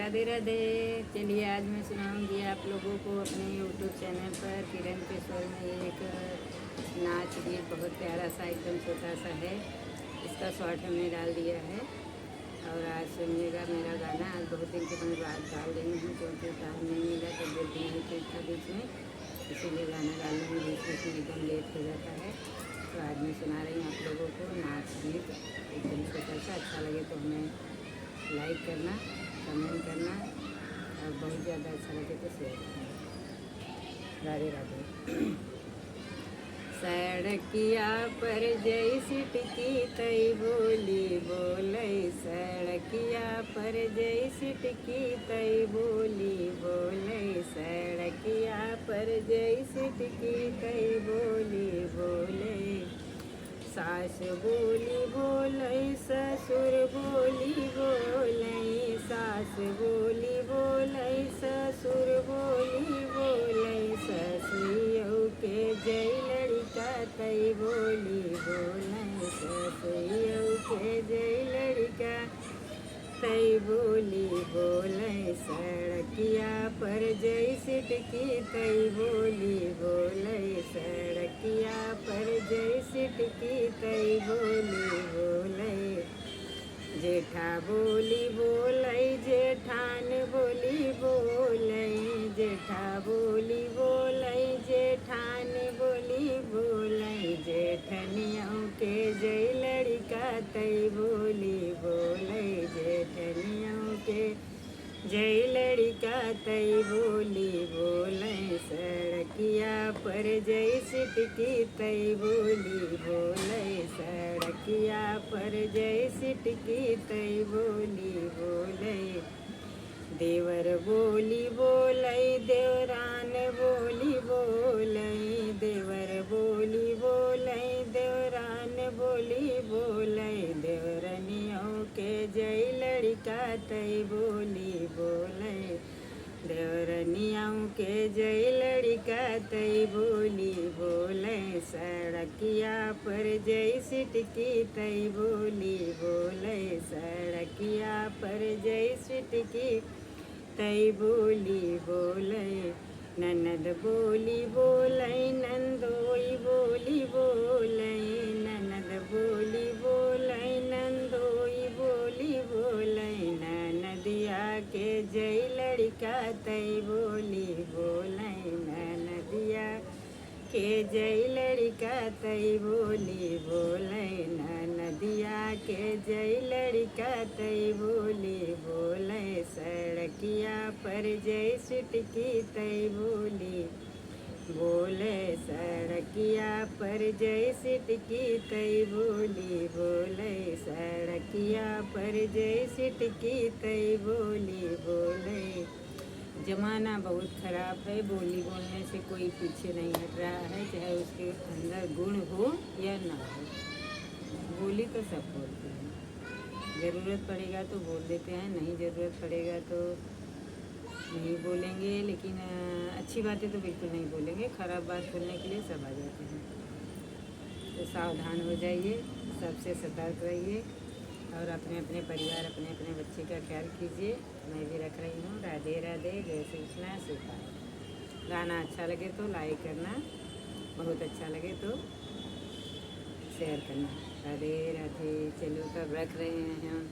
राधे राधे। चलिए आज मैं सुनाऊंगी आप लोगों को अपने यूट्यूब चैनल पर किरण के स्वर में एक नाच गीत बहुत प्यारा सा एकदम छोटा सा है। इसका शॉर्ट हमने डाल दिया है और आज सुनिएगा मेरा गाना। आज बहुत दिन के बाद डाल रही हूँ क्योंकि टाइम नहीं मिला, तबियत भी नहीं ठीक था बीच में, इसीलिए गाना डालने में बीच में एकदम लेट हो जाता है। तो आज मैं सुना रही हूँ आप लोगों को नाच गीत एकदम छोटा सा। अच्छा लगे तो हमें लाइक करना, कमेंट करना और बहुत ज़्यादा अच्छा लगे तो शेयर करना। राधे राधे। सड़किया पर जैसी टिकी तई बोली बोले, सड़किया पर जैसी टिकी तई बोली बोले, सड़किया पर जैसी टिकी तई बोली बोले। सास बोली बोले ससुर बोली बोले, सास बोली बोले ससुर बोली बोले, ससुरियों के जय लड़का तई बोली बोले, ससुरियों के जय लड़का तई बोली बोले। सड़किया पर जय सिटकी तई बोली बोले, सड़किया पर जय सिटकी तई बोली बोले। जेठा बोली बोले जेठान बोली बोले, जेठा बोली बोले जेठान बोली बोले, जेठनियों के जय लड़का तई बोली बोले, जेठनियों के जय लड़का तई बोली बोले। सड़किया पर जय सिटकी तई बोली बोले, सड़किया पर जय सिटकी तई बोली बोले। देवर बोली बोले देवरान बोली बोले, देवर बोली बोले देवरान बोली बोले, देवरनियों के जय लड़का तई बोली बोले, देवरनियों के जय लड़का तई बोली बोले। सड़किया पर जय सिटकी तई बोली बोले, सड़किया पर जय सिटकी तई बोली बोले। ननद बोली बोले नंदोई बोली बोले, ननद बोली बोले नंदोई बोली बोले, ननदिया के जय लड़का तई बोली बोले, ननदिया के जय लड़का तई बोली बोले, ननदिया के जय लड़का तई बोली बोले। सड़किया पर जय सिटकी तई बोली बोले, सड़किया पर जय सिटकी तई बोली बोले, सड़किया पर जय सिटकी तई बोली बोले। ज़माना बहुत ख़राब है, बोली बोलने से कोई पीछे नहीं हट रहा है, चाहे उसके अंदर गुण हो या ना हो। बोली तो सब बोलते हैं, ज़रूरत पड़ेगा तो बोल देते हैं, नहीं ज़रूरत पड़ेगा तो नहीं बोलेंगे। लेकिन अच्छी बातें तो बिल्कुल नहीं बोलेंगे, ख़राब बात बोलने के लिए सब आ जाते हैं। तो सावधान हो जाइए, सबसे सतर्क रहिए और अपने अपने परिवार अपने अपने बच्चे का ख्याल कीजिए। मैं भी रख रही हूँ। राधे राधे, जय श्री कृष्णा, सुखा। गाना अच्छा लगे तो लाइक करना, बहुत अच्छा लगे तो शेयर करना। राधे राधे। चलो तब रख रहे हैं हम।